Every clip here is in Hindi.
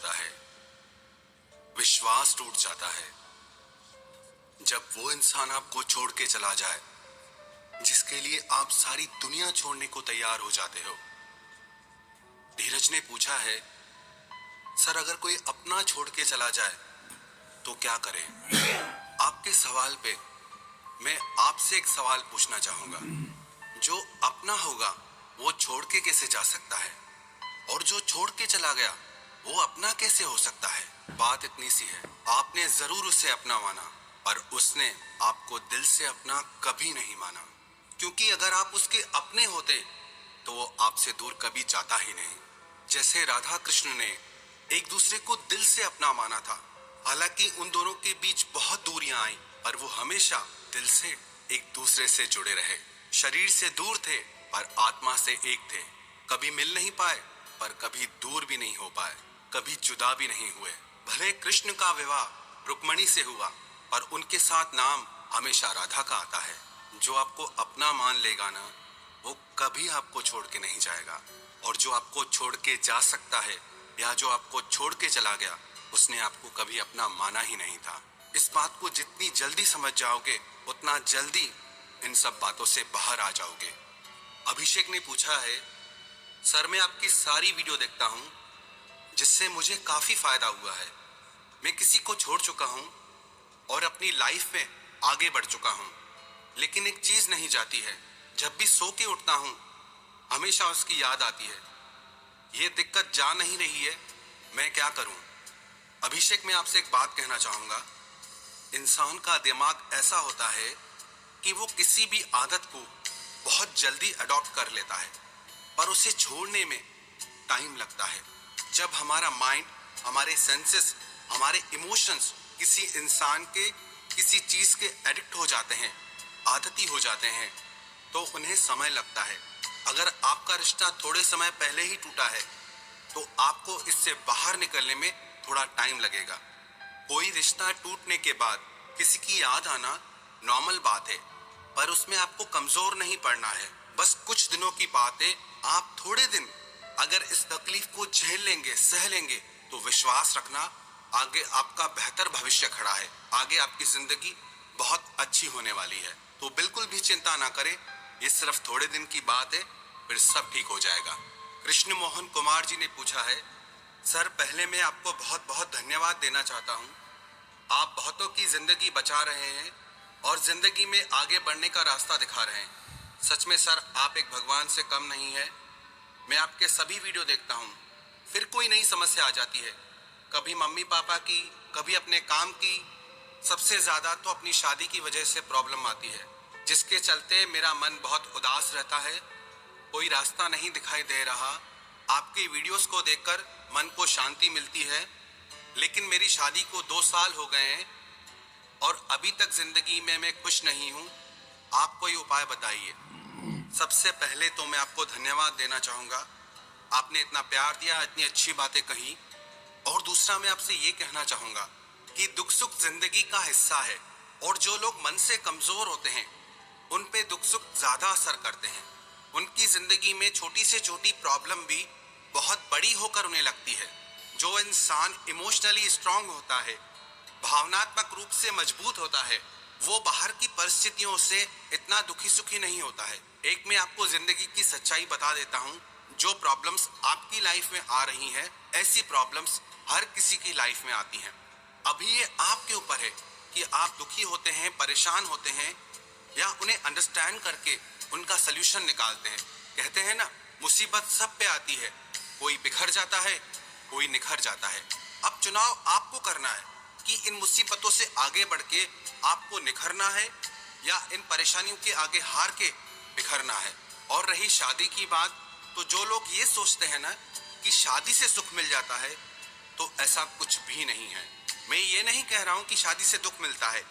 जाता है, विश्वास टूट जाता है जब वो इंसान आपको छोड़ के चला जाए जिसके लिए आप सारी दुनिया छोड़ने को तैयार हो जाते हो। धीरज ने पूछा है, सर अगर कोई अपना छोड़ के चला जाए तो क्या करें? आपके सवाल पे मैं आपसे एक सवाल पूछना चाहूंगा। जो अपना होगा वो छोड़ के कैसे जा सकता है, और जो छोड़ के चला गया वो अपना कैसे हो सकता है? बात इतनी सी है, आपने जरूर उसे अपना माना पर उसने आपको दिल से अपना कभी नहीं माना, क्योंकि अगर आप उसके अपने होते तो वो आपसे दूर कभी जाता ही नहीं। जैसे राधा कृष्ण ने एक दूसरे को दिल से अपना माना था, हालांकि उन दोनों के बीच बहुत दूरियां आई पर वो हमेशा दिल से एक दूसरे से जुड़े रहे। शरीर से दूर थे पर आत्मा से एक थे। कभी मिल नहीं पाए पर कभी दूर भी नहीं हो पाए, कभी जुदा भी नहीं हुए। भले कृष्ण का विवाह रुक्मणी से हुआ पर उनके साथ नाम हमेशा राधा का आता है। जो आपको अपना मान लेगा ना, वो कभी आपको छोड़ के नहीं जाएगा, और जो आपको छोड़ के जा सकता है या जो आपको छोड़ के चला गया उसने आपको कभी अपना माना ही नहीं था। इस बात को जितनी जल्दी समझ जाओगे उतना जल्दी इन सब बातों से बाहर आ जाओगे। अभिषेक ने पूछा है, सर मैं आपकी सारी वीडियो देखता हूँ जिससे मुझे काफी फायदा हुआ है। मैं किसी को छोड़ चुका हूँ और अपनी लाइफ में आगे बढ़ चुका हूँ, लेकिन एक चीज नहीं जाती है, जब भी सो के उठता हूँ हमेशा उसकी याद आती है। ये दिक्कत जा नहीं रही है, मैं क्या करूं? अभिषेक मैं आपसे एक बात कहना चाहूंगा। इंसान का दिमाग ऐसा होता है कि वो किसी भी आदत को बहुत जल्दी अडॉप्ट कर लेता है पर उसे छोड़ने में टाइम लगता है। जब हमारा माइंड, हमारे सेंसेस, हमारे इमोशंस किसी इंसान के, किसी चीज के एडिक्ट हो जाते हैं, आदती हो जाते हैं, तो उन्हें समय लगता है। अगर आपका रिश्ता थोड़े समय पहले ही टूटा है तो आपको इससे बाहर निकलने में थोड़ा टाइम लगेगा। कोई रिश्ता टूटने के बाद किसी की याद आना नॉर्मल बात है, पर उसमें आपको कमजोर नहीं पड़ना है। बस कुछ दिनों की बात है, आप थोड़े दिन अगर इस तकलीफ को झेल लेंगे, सह लेंगे, तो विश्वास रखना आगे आपका बेहतर भविष्य खड़ा है। आगे आपकी जिंदगी बहुत अच्छी होने वाली है। तो बिल्कुल भी चिंता ना करें, ये सिर्फ थोड़े दिन की बात है, फिर सब ठीक हो जाएगा। कृष्ण मोहन कुमार जी ने पूछा है, सर पहले मैं आपको बहुत बहुत धन्यवाद देना चाहता हूँ। आप बहुतों की जिंदगी बचा रहे हैं और जिंदगी में आगे बढ़ने का रास्ता दिखा रहे हैं। सच में सर आप एक भगवान से कम नहीं है। मैं आपके सभी वीडियो देखता हूँ, फिर कोई नई समस्या आ जाती है, कभी मम्मी पापा की, कभी अपने काम की, सबसे ज्यादा तो अपनी शादी की वजह से प्रॉब्लम आती है, जिसके चलते मेरा मन बहुत उदास रहता है। कोई रास्ता नहीं दिखाई दे रहा। आपकी वीडियोस को देखकर मन को शांति मिलती है, लेकिन मेरी शादी को 2 साल हो गए हैं और अभी तक जिंदगी में मैं खुश नहीं हूँ। आप कोई उपाय बताइए। सबसे पहले तो मैं आपको धन्यवाद देना चाहूँगा, आपने इतना प्यार दिया, इतनी अच्छी बातें कही। और दूसरा मैं आपसे ये कहना चाहूँगा कि दुख सुख जिंदगी का हिस्सा है, और जो लोग मन से कमज़ोर होते हैं उन पे दुख सुख ज़्यादा असर करते हैं। उनकी ज़िंदगी में छोटी से छोटी प्रॉब्लम भी बहुत बड़ी होकर उन्हें लगती है। जो इंसान इमोशनली स्ट्रांग होता है, भावनात्मक रूप से मजबूत होता है, वो बाहर की परिस्थितियों से इतना दुखी सुखी नहीं होता है। एक मैं आपको जिंदगी की सच्चाई बता देता हूँ, जो प्रॉब्लम्स आपकी लाइफ में आ रही हैं, ऐसी प्रॉब्लम्स हर किसी की लाइफ में आती हैं। अभी ये आपके ऊपर है कि आप दुखी होते हैं, परेशान होते हैं, या उन्हें अंडरस्टैंड करके उनका सल्यूशन निकालते हैं। कहते हैं ना, मुसीबत सब पे आती है, कोई बिखर जाता है, कोई निखर जाता है। अब चुनाव आपको करना है कि इन मुसीबतों से आगे बढ़ के आपको निखरना है या इन परेशानियों के आगे हार के बिखरना है। और रही शादी की बात, तो जो लोग ये सोचते हैं ना कि शादी से सुख मिल जाता है, तो ऐसा कुछ भी नहीं है। मैं ये नहीं कह रहा हूँ कि शादी से दुख मिलता है,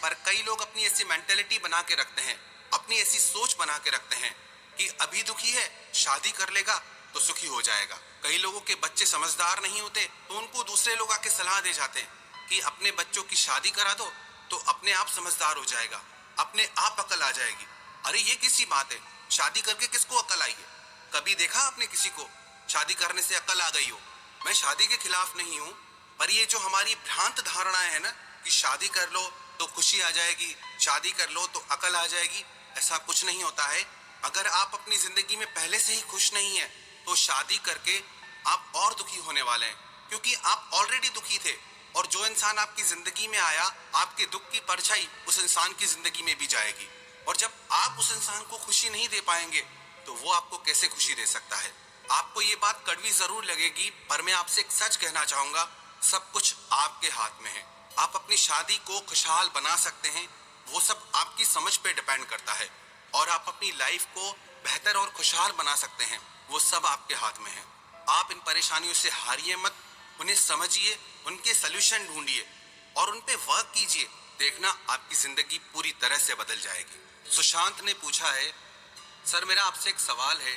पर कई लोग अपनी ऐसी मेंटेलिटी बना के रखते हैं, अपनी ऐसी सोच बना के रखते हैं कि अभी दुखी है, शादी कर लेगा तो सुखी हो जाएगा। कई लोगों के बच्चे समझदार नहीं होते तो उनको दूसरे लोग आके सलाह दे जाते हैं कि अपने बच्चों की शादी करा दो तो अपने आप समझदार हो जाएगा, अपने आप अकल आ जाएगी। अरे ये किसी बात है, शादी करके किसको अकल आई है? कभी देखा आपने किसी को शादी करने से अकल आ गई हो? मैं शादी के खिलाफ नहीं हूँ, पर ये जो हमारी भ्रांत धारणाएं है ना कि शादी कर लो तो खुशी आ जाएगी, शादी कर लो तो अकल आ जाएगी, ऐसा कुछ नहीं होता है। अगर आप अपनी जिंदगी में पहले से ही खुश नहीं है तो शादी करके आप और दुखी होने वाले हैं, क्योंकि आप ऑलरेडी दुखी थे। और जो इंसान आपकी जिंदगी में आया, आपके दुख की परछाई उस इंसान की जिंदगी में भी जाएगी। और जब आप उस इंसान को खुशी नहीं दे पाएंगे तो वो आपको कैसे खुशी दे सकता है। आपको ये बात कड़वी जरूर लगेगी, पर मैं आपसे एक सच कहना चाहूंगा, सब कुछ आपके हाथ में है। आप अपनी शादी को खुशहाल बना सकते हैं, वो सब आपकी समझ पे डिपेंड करता है। और आप अपनी लाइफ को बेहतर और खुशहाल बना सकते हैं, वो सब आपके हाथ में है। आप इन परेशानियों से हारिए मत, उन्हें समझिए, उनके सलूशन ढूंढिए और उन पे वर्क कीजिए। देखना आपकी जिंदगी पूरी तरह से बदल जाएगी। सुशांत ने पूछा है, सर मेरा आपसे एक सवाल है।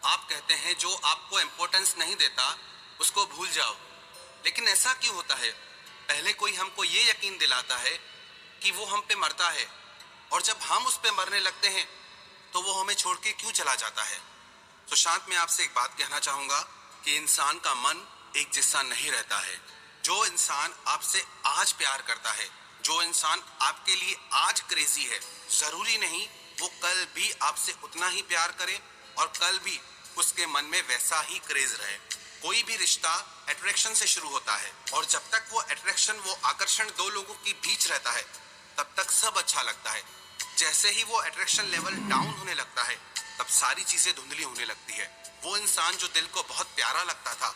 आप कहते हैं जो आपको इम्पोर्टेंस नहीं देता उसको भूल जाओ, लेकिन ऐसा क्यों होता है? पहले कोई हमको ये यकीन दिलाता है कि वो हम पे मरता है, और जब हम उस पे मरने लगते हैं तो वो हमें छोड़ के क्यों चला जाता है? सुशांत, मैं आपसे एक बात कहना चाहूंगा कि इंसान का मन एक जैसा नहीं रहता है। जो इंसान आपसे आज प्यार करता है, जो इंसान आपके लिए आज क्रेजी है, जरूरी नहीं वो कल भी आपसे उतना ही प्यार करे और कल भी उसके मन में वैसा ही क्रेज रहे। कोई भी रिश्ता अट्रैक्शन से शुरू होता है, और जब तक वो अट्रैक्शन, वो आकर्षण दो लोगों के बीच रहता है तब तक सब अच्छा लगता है। जैसे ही वो अट्रैक्शन लेवल डाउन होने लगता है तब सारी चीजें धुंधली होने लगती है। वो इंसान जो दिल को बहुत प्यारा लगता था,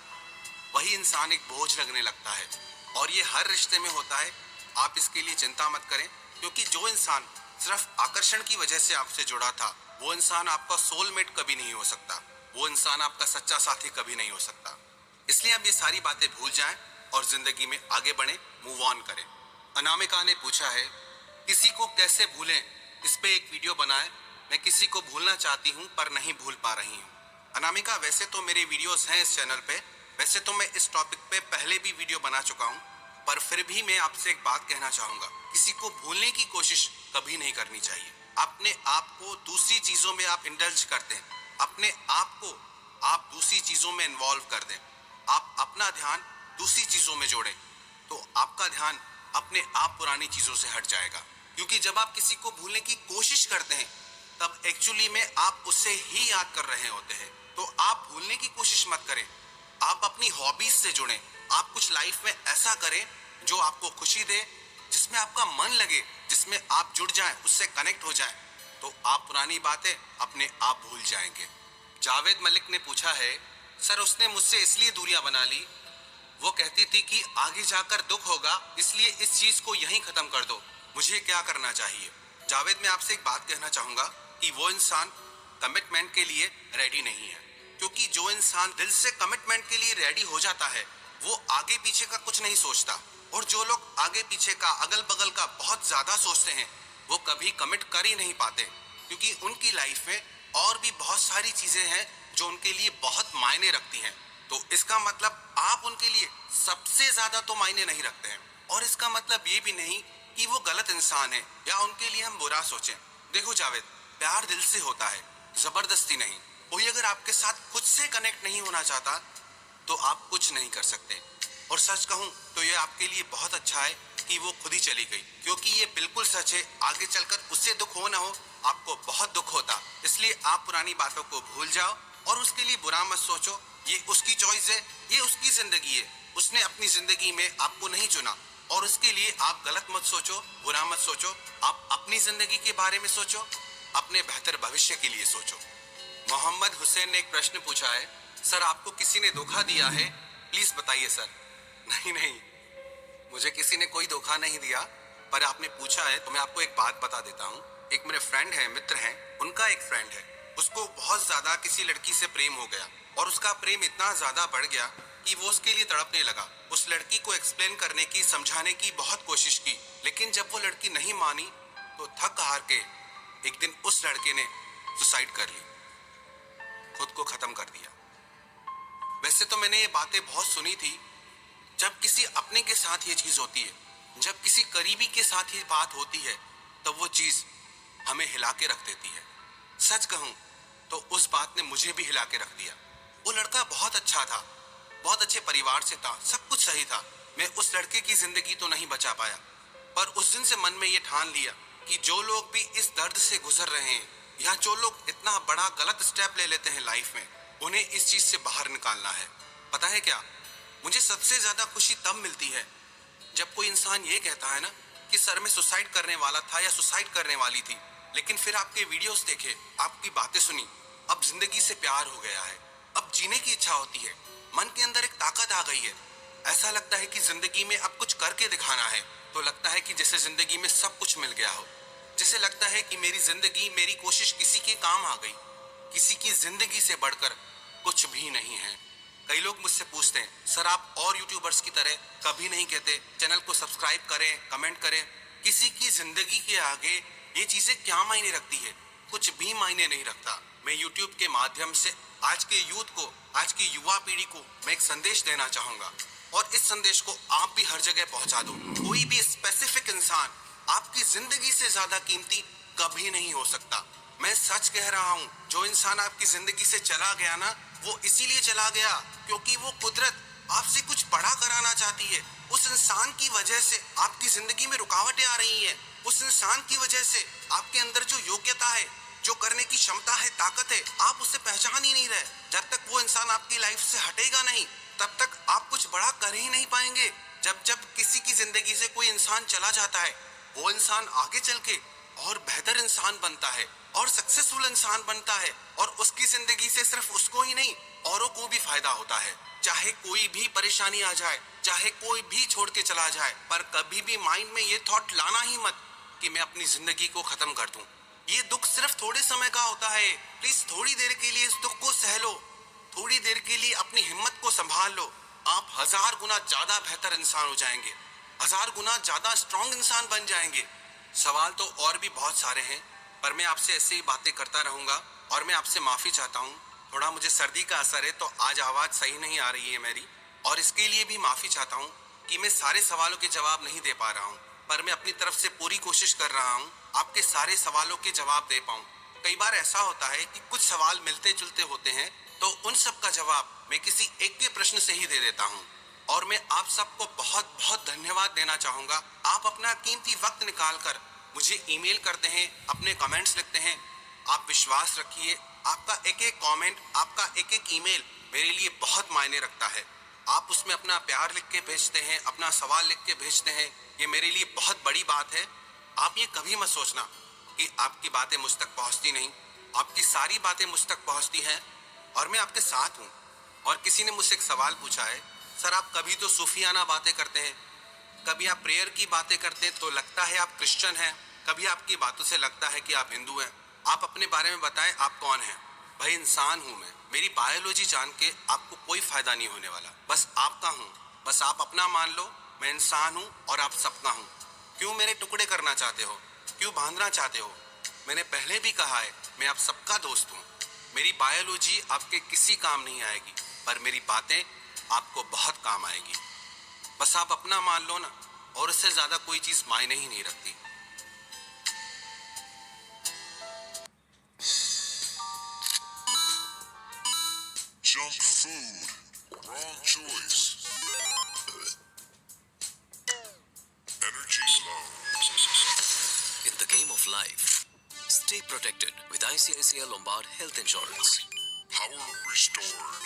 वही इंसान एक बोझ लगने लगता है। और ये हर रिश्ते में होता है। आप इसके लिए चिंता मत करें, क्योंकि जो इंसान सिर्फ आकर्षण की वजह से आपसे जुड़ा था, वो इंसान आपका सोलमेट कभी नहीं हो सकता, वो इंसान आपका सच्चा साथी कभी नहीं हो सकता। इसलिए अब ये सारी बातें भूल जाएं और जिंदगी में आगे बढ़ें, मूव ऑन करें। अनामिका ने पूछा है, किसी को कैसे भूलें, इस पे एक वीडियो बनाएं। मैं किसी को भूलना चाहती हूँ पर नहीं भूल पा रही हूँ। अनामिका, वैसे तो मेरे वीडियोस हैं इस चैनल पे, वैसे तो मैं इस टॉपिक पे पहले भी वीडियो बना चुका हूँ, पर फिर भी मैं आपसे एक बात कहना चाहूंगा, किसी को भूलने की कोशिश कभी नहीं करनी चाहिए। अपने आप को दूसरी चीजों में आप इंडल्ज कर दें, अपने आप को आप दूसरी चीजों में इन्वॉल्व कर दें, आप अपना ध्यान दूसरी चीजों में जोड़ें, तो आपका ध्यान अपने आप पुरानी चीजों से हट जाएगा। क्योंकि जब आप किसी को भूलने की कोशिश करते हैं तब एक्चुअली में आप उससे ही याद कर रहे होते हैं। तो आप भूलने की कोशिश मत करें, आप अपनी हॉबीज से जुड़ें। आप कुछ लाइफ में ऐसा करें जो आपको खुशी दे, जिसमें आपका मन लगे, जिसमें आप जुड़ जाएं, उससे कनेक्ट हो जाएं, तो आप पुरानी बातें अपने आप भूल जाएंगे। जावेद मलिक ने पूछा है, सर उसने मुझसे इसलिए दूरियां बना ली, वो कहती थी कि आगे जाकर दुख होगा, इसलिए इस चीज को यहीं खत्म कर दो, मुझे क्या करना चाहिए? जावेद, मैं आपसे एक बात कहना चाहूंगा कि वो इंसान कमिटमेंट के लिए रेडी नहीं है, क्योंकि जो इंसान दिल से कमिटमेंट के लिए रेडी हो जाता है वो आगे पीछे का कुछ नहीं सोचता। और जो लोग आगे पीछे का, अगल बगल का बहुत ज्यादा सोचते हैं, वो कभी कमिट कर ही नहीं पाते, क्योंकि उनकी लाइफ में और भी बहुत सारी चीजें हैं जो उनके लिए बहुत मायने रखती हैं। तो इसका मतलब आप उनके लिए सबसे ज्यादा तो मायने नहीं रखते हैं। और इसका मतलब ये भी नहीं कि वो गलत इंसान है या उनके लिए हम बुरा सोचें। देखो जावेद, प्यार दिल से होता है, जबरदस्ती नहीं। कोई अगर आपके साथ खुद से कनेक्ट नहीं होना चाहता तो आप कुछ नहीं कर सकते। और सच कहूं तो ये आपके लिए बहुत अच्छा है कि वो खुद ही चली गई, क्योंकि ये बिल्कुल सच है, आगे चलकर उससे दुख हो ना हो, आपको बहुत दुख होता। इसलिए आप पुरानी बातों को भूल जाओ और उसके लिए बुरा मत सोचो। ये उसकी चॉइस है, ये उसकी जिंदगी है, उसने अपनी जिंदगी में आपको नहीं चुना, और उसके लिए आप गलत मत सोचो, बुरा मत सोचो। आप अपनी जिंदगी के बारे में सोचो, अपने बेहतर भविष्य के लिए सोचो। मोहम्मद हुसैन ने एक प्रश्न पूछा है, सर आपको किसी ने धोखा दिया है, प्लीज बताइए सर। नहीं नहीं, मुझे किसी ने कोई धोखा नहीं दिया, पर आपने पूछा है तो मैं आपको एक बात बता देता हूँ। एक मेरे फ्रेंड है, मित्र हैं, उनका एक फ्रेंड है, उसको बहुत ज्यादा किसी लड़की से प्रेम हो गया, और उसका प्रेम इतना ज्यादा बढ़ गया कि वो उसके लिए तड़पने लगा। उस लड़की को एक्सप्लेन करने की, समझाने की बहुत कोशिश की, लेकिन जब वो लड़की नहीं मानी तो थक हार के एक दिन उस लड़के ने सुसाइड कर ली, खुद को खत्म कर दिया। वैसे तो मैंने ये बातें बहुत सुनी थी, जब किसी अपने के साथ ये चीज होती है, जब किसी करीबी के साथ ये बात होती है, तब वो चीज हमें हिला के रख देती है। सच कहूं तो उस बात ने मुझे भी हिला के रख दिया। वो लड़का बहुत अच्छा था, बहुत अच्छे परिवार से था, सब कुछ सही था। मैं उस लड़के की जिंदगी तो नहीं बचा पाया, पर उस दिन से मन में ये ठान लिया कि जो लोग भी इस दर्द से गुजर रहे हैं या जो लोग इतना बड़ा गलत स्टेप ले लेते हैं लाइफ में, उन्हें इस चीज से बाहर निकालना है। पता है क्या, मुझे सबसे ज्यादा खुशी तब मिलती है जब कोई इंसान ये कहता है ना कि सर मैं सुसाइड करने वाला था या सुसाइड करने वाली थी, लेकिन फिर आपके वीडियोस देखे, आपकी बातें सुनी, अब जिंदगी से प्यार हो गया है, अब जीने की इच्छा होती है, मन के अंदर एक ताकत आ गई है। ऐसा लगता है कि जिंदगी में अब कुछ करके दिखाना है। तो लगता है कि जैसे जिंदगी में सब कुछ मिल गया हो, जैसे लगता है कि मेरी जिंदगी, मेरी कोशिश किसी के काम आ गई। किसी की जिंदगी से बढ़कर कुछ भी नहीं है। कई लोग मुझसे पूछते हैं, सर आप और यूट्यूबर्स की तरह कभी नहीं कहते चैनल को सब्सक्राइब करें, कमेंट करें। किसी की जिंदगी के आगे ये चीजें क्या मायने रखती है? कुछ भी मायने नहीं रखता। मैं यूट्यूब के माध्यम से आज के यूथ को, आज की युवा पीढ़ी को मैं एक संदेश देना चाहूंगा, और इस संदेश को आप भी हर जगह पहुंचा दो। कोई भी स्पेसिफिक इंसान आपकी जिंदगी से ज्यादा कीमती कभी नहीं हो सकता। मैं सच कह रहा हूँ, जो इंसान आपकी जिंदगी से चला गया ना, वो इसीलिए चला गया क्योंकि वो कुदरत आपसे कुछ बड़ा कराना चाहती है। उस इंसान की वजह से आपकी जिंदगी में रुकावटें आ रही हैं। उस इंसान की वजह से आपके अंदर जो योग्यता है, जो करने की क्षमता है, ताकत है, आप उसे पहचान ही नहीं रहे। जब तक वो इंसान आपकी लाइफ से हटेगा नहीं, तब तक आप कुछ बड़ा कर ही नहीं पाएंगे। जब जब किसी की जिंदगी से कोई इंसान चला जाता है, वो इंसान आगे चल के और बेहतर इंसान बनता है और सक्सेसफुल इंसान बनता है, और उसकी जिंदगी से सिर्फ उसको ही नहीं, औरों को भी फायदा होता है। चाहे कोई भी परेशानी आ जाए, चाहे कोई भी छोड़ के चला जाए, पर कभी भी माइंड में ये थॉट लाना ही मत कि मैं अपनी जिंदगी को खत्म कर दूं। ये दुख सिर्फ थोड़े समय का होता है। प्लीज थोड़ी देर के लिए इस दुख को सह लो, थोड़ी देर के लिए अपनी हिम्मत को संभाल लो। आप 1000 गुना ज्यादा बेहतर इंसान हो जाएंगे, 1000 गुना ज्यादा स्ट्रॉन्ग इंसान बन जाएंगे। सवाल तो और भी बहुत सारे हैं, पर मैं आपसे ऐसे ही बातें करता रहूंगा, और मैं आपसे माफी चाहता हूँ। थोड़ा मुझे सर्दी का असर है, तो आज आवाज सही नहीं आ रही है मेरी, और इसके लिए भी माफी चाहता हूँ कि मैं सारे सवालों के जवाब नहीं दे पा रहा हूँ, पर मैं अपनी तरफ से पूरी कोशिश कर रहा हूँ आपके सारे सवालों के जवाब दे पाऊँ। कई बार ऐसा होता है कि कुछ सवाल मिलते जुलते होते हैं, तो उन सब का जवाब मैं किसी एक के प्रश्न से ही दे देता हूँ। और मैं आप सबको बहुत बहुत धन्यवाद देना चाहूंगा। आप अपना कीमती वक्त निकालकर मुझे ईमेल करते हैं, अपने कमेंट्स लिखते हैं। आप विश्वास रखिए, आपका एक एक कमेंट, आपका एक एक ईमेल मेरे लिए बहुत मायने रखता है। आप उसमें अपना प्यार लिख के भेजते हैं, अपना सवाल लिख के भेजते हैं, ये मेरे लिए बहुत बड़ी बात है। आप ये कभी मत सोचना कि आपकी बातें मुझ तक पहुंचती नहीं। आपकी सारी बातें मुझ तक पहुंचती हैं, और मैं आपके साथ हूँ। और किसी ने मुझसे एक सवाल पूछा है, सर आप कभी तो सूफियाना बातें करते हैं, कभी आप प्रेयर की बातें करते हैं तो लगता है आप क्रिश्चियन हैं, कभी आपकी बातों से लगता है कि आप हिंदू हैं। आप अपने बारे में बताएं, आप कौन हैं? भाई इंसान हूं मैं। मेरी बायोलॉजी जान के आपको कोई फायदा नहीं होने वाला, बस आपका हूं। बस आप अपना मान लो, मैं इंसान हूं और आप सबका हूं। क्यों मेरे टुकड़े करना चाहते हो? क्यों बांधना चाहते हो? मैंने पहले भी कहा है, मैं आप सबका दोस्त हूं। मेरी बायोलॉजी आपके किसी काम नहीं आएगी, पर मेरी बातें आपको बहुत काम आएगी। बस आप अपना मान लो ना, और इससे ज्यादा कोई चीज मायने ही नहीं रखती। Junk food, wrong choice. Energy low. In the game of life, stay protected with ICICI Lombard Health Insurance. Power restored.